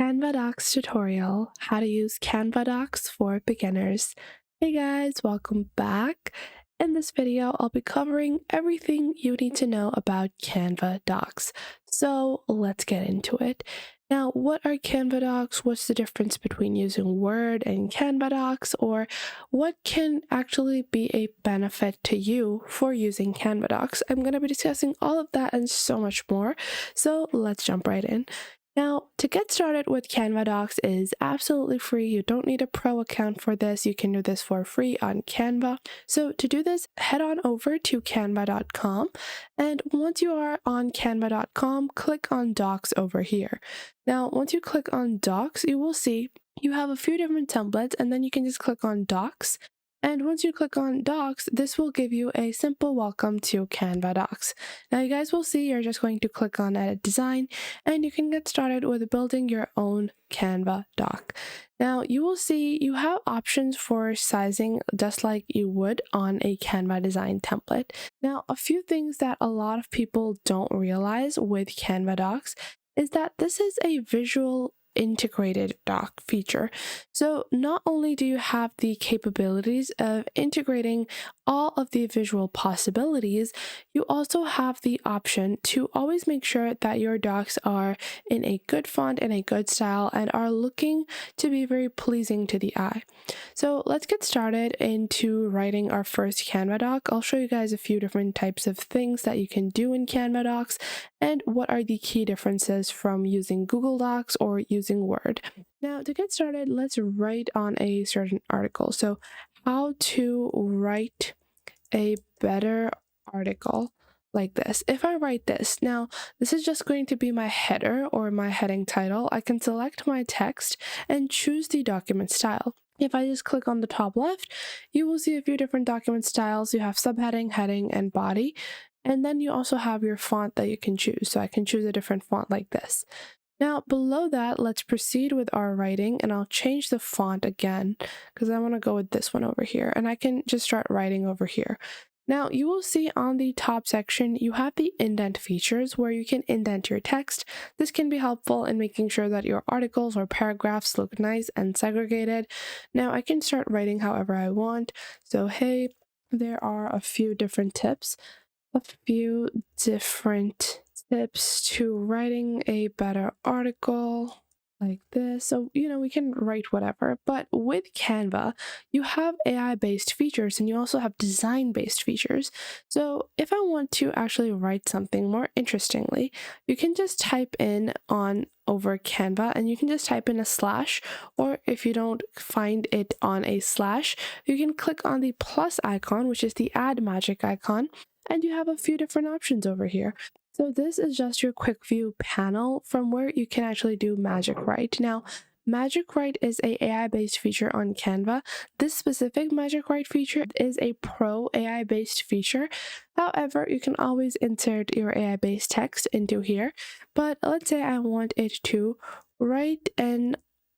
Canva Docs tutorial, how to use Canva Docs for beginners. Hey guys, welcome back. In this video, I'll be covering everything you need to know about Canva Docs. So let's get into it. Now, what are Canva Docs? What's the difference between using Word and Canva Docs? Or what can actually be a benefit to you for using Canva Docs? I'm going to be discussing all of that and so much more. So let's jump right in. Now, to get started with Canva Docs is absolutely free. You don't need a pro account for this. You can do this for free on Canva. So to do this, head on over to canva.com. And once you are on canva.com, click on Docs over here. Now, once you click on Docs, you will see you have a few different templates, and then you can just click on Docs. And once you click on Docs, this will give you a simple welcome to Canva Docs. Now you guys will see you're just going to click on Edit Design, and you can get started with building your own Canva doc. Now you will see you have options for sizing just like you would on a Canva design template. Now a few things that a lot of people don't realize with Canva Docs is that this is a visual integrated doc feature. So not only do you have the capabilities of integrating all of the visual possibilities, you also have the option to always make sure that your docs are in a good font and a good style and are looking to be very pleasing to the eye. So let's get started into writing our first Canva doc. I'll show you guys a few different types of things that you can do in Canva Docs and what are the key differences from using Google Docs or using Word. Now, to get started, let's write on a certain article. So, how to write a better article like this. If I write this, now this is just going to be my header or my heading title. I can select my text and choose the document style. If I just click on the top left, you will see a few different document styles. You have subheading, heading, and body. And then you also have your font that you can choose. So I can choose a different font like this. Now below that, let's proceed with our writing, and I'll change the font again because I want to go with this one over here, and I can just start writing over here. Now you will see on the top section, you have the indent features where you can indent your text. This can be helpful in making sure that your articles or paragraphs look nice and segregated. Now I can start writing however I want. So hey, there are a few different tips to writing a better article like this. So, we can write whatever, but with Canva, you have AI-based features and you also have design-based features. So if I want to actually write something more interestingly, you can just type in on over Canva and you can just type in a slash, or if you don't find it on a slash, you can click on the plus icon, which is the add magic icon, and you have a few different options over here. So this is just your quick view panel from where you can actually do Magic Write. Now, Magic Write is a AI-based feature on Canva. This specific Magic Write feature is a pro AI-based feature. However, you can always insert your AI-based text into here. But let's say I want it to write an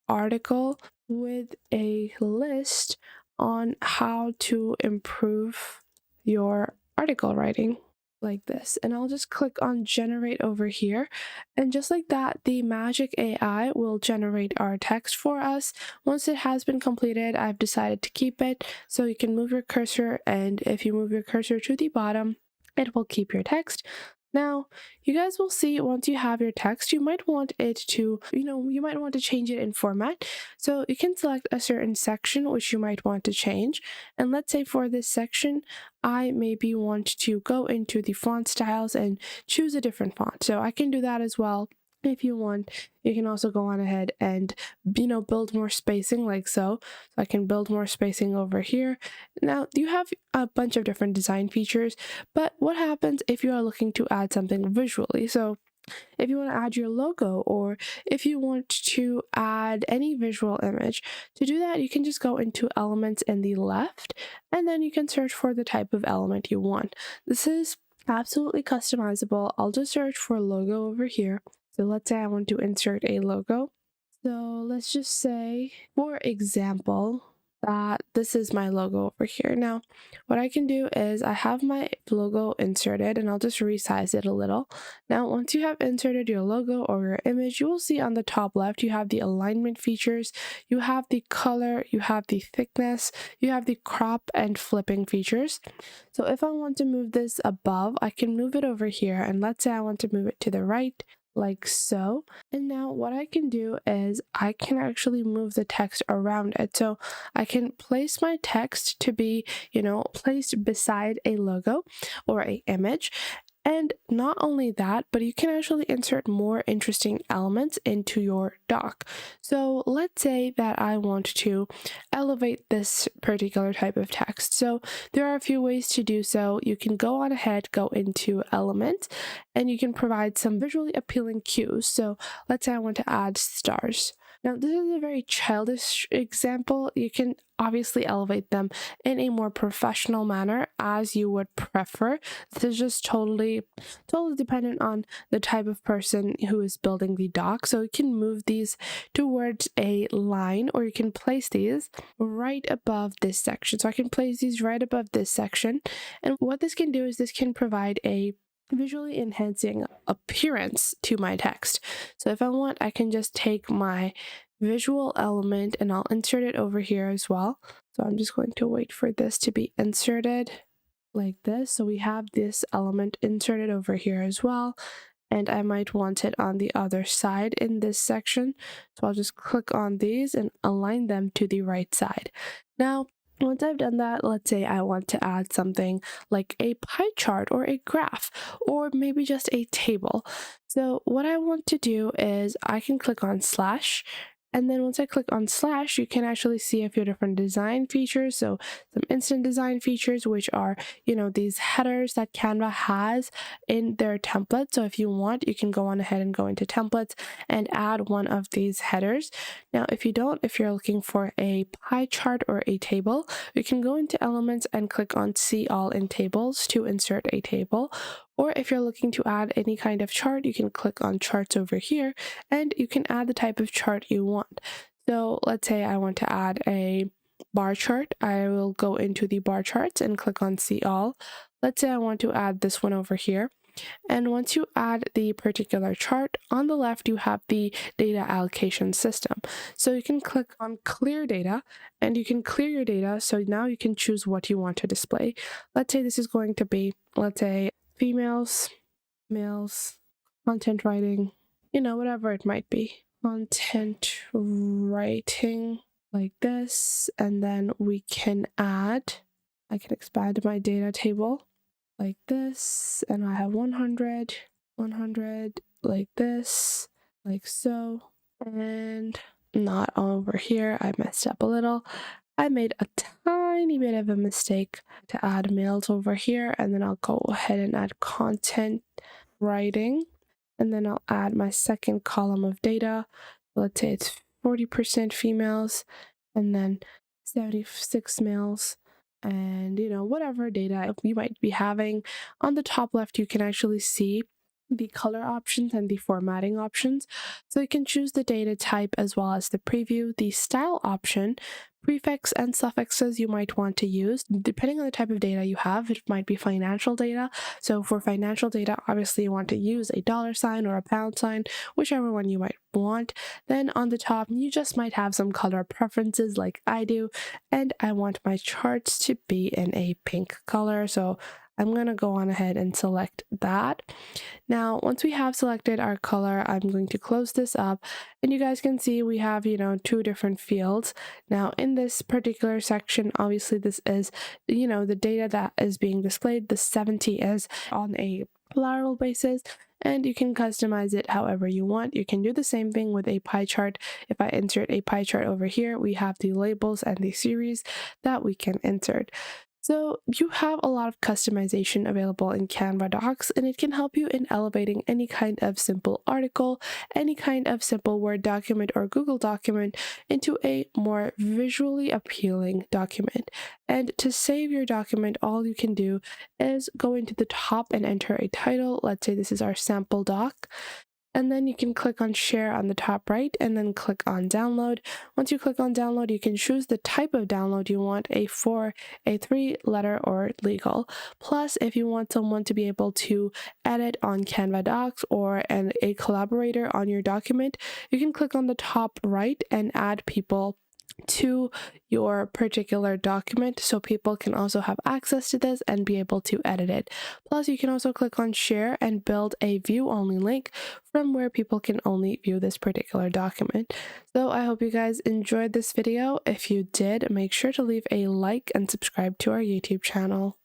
article with a list on how to improve your article writing like this, and I'll just click on generate over here, and just like that, the magic AI will generate our text for us. Once it has been completed, I've decided to keep it, so you can move your cursor, and if you move your cursor to the bottom, it will keep your text. Now, you guys will see once you have your text, you might want it to, you might want to change it in format. So you can select a certain section which you might want to change. And let's say for this section, I maybe want to go into the font styles and choose a different font. So I can do that as well. If you want, you can also go on ahead and, build more spacing like so. So I can build more spacing over here. Now, you have a bunch of different design features, but what happens if you are looking to add something visually? So if you want to add your logo, or if you want to add any visual image, to do that, you can just go into elements in the left, and then you can search for the type of element you want. This is absolutely customizable. I'll just search for logo over here. So let's say I want to insert a logo. So let's just say, for example, that this is my logo over here. Now, what I can do is I have my logo inserted and I'll just resize it a little. Now, once you have inserted your logo or your image, you will see on the top left, you have the alignment features, you have the color, you have the thickness, you have the crop and flipping features. So if I want to move this above, I can move it over here. And let's say I want to move it to the right, like so. And now what I can do is I can actually move the text around it. So I can place my text to be, placed beside a logo or a image. And not only that, but you can actually insert more interesting elements into your doc. So let's say that I want to elevate this particular type of text. So there are a few ways to do so. You can go on ahead, go into Element, and you can provide some visually appealing cues. So let's say I want to add stars. Now, this is a very childish example. You can obviously elevate them in a more professional manner as you would prefer. This is just totally dependent on the type of person who is building the doc. So you can move these towards a line, or you can place these right above this section. So I can place these right above this section. And what this can do is this can provide a visually enhancing appearance to my text. So if I want, I can just take my visual element and I'll insert it over here as well. So I'm just going to wait for this to be inserted like this. So we have this element inserted over here as well. And I might want it on the other side in this section. So I'll just click on these and align them to the right side. Now, once I've done that, let's say I want to add something like a pie chart or a graph, or maybe just a table. So what I want to do is I can click on slash. And then once I click on slash, you can actually see a few different design features. So some instant design features, which are, these headers that Canva has in their template. So if you want, you can go on ahead and go into templates and add one of these headers. Now, if you're looking for a pie chart or a table, you can go into elements and click on see all in tables to insert a table. Or if you're looking to add any kind of chart, you can click on charts over here and you can add the type of chart you want. So let's say I want to add a bar chart. I will go into the bar charts and click on see all. Let's say I want to add this one over here. And once you add the particular chart, on the left, you have the data allocation system. So you can click on clear data and you can clear your data. So now you can choose what you want to display. Let's say this is going to be, females, males, content writing, whatever it might be. Content writing like this. And then I can expand my data table like this, and I have 100 like this, like so. And not over here, I messed up a little. I made a tiny bit of a mistake to add males over here, and then I'll go ahead and add content writing, and then I'll add my second column of data. Let's say it's 40% females, and then 76 males, and whatever data you might be having. On the top left, you can actually see the color options and the formatting options. So you can choose the data type as well as the preview, the style option, prefix and suffixes you might want to use. Depending on the type of data you have, it might be financial data. So for financial data, obviously you want to use a $ or a pound sign, whichever one you might want. Then on the top, you just might have some color preferences like I do, and I want my charts to be in a pink color. So I'm going to go on ahead and select that. Now, once we have selected our color, I'm going to close this up, and you guys can see we have, two different fields. Now, in this particular section, obviously this is, the data that is being displayed. The 70 is on a plural basis, and you can customize it however you want. You can do the same thing with a pie chart. If I insert a pie chart over here, we have the labels and the series that we can insert. So you have a lot of customization available in Canva Docs, and it can help you in elevating any kind of simple article, any kind of simple Word document or Google document into a more visually appealing document. And to save your document, all you can do is go into the top and enter a title. Let's say this is our sample doc. And then you can click on share on the top right and then click on download. Once you click on download, you can choose the type of download you want, a 4, a 3 letter, or legal. Plus, if you want someone to be able to edit on Canva Docs or a collaborator on your document, you can click on the top right and add people to your particular document so people can also have access to this and be able to edit it. Plus, you can also click on share and build a view only link from where people can only view this particular document. So I hope you guys enjoyed this video. If you did, make sure to leave a like and subscribe to our YouTube channel.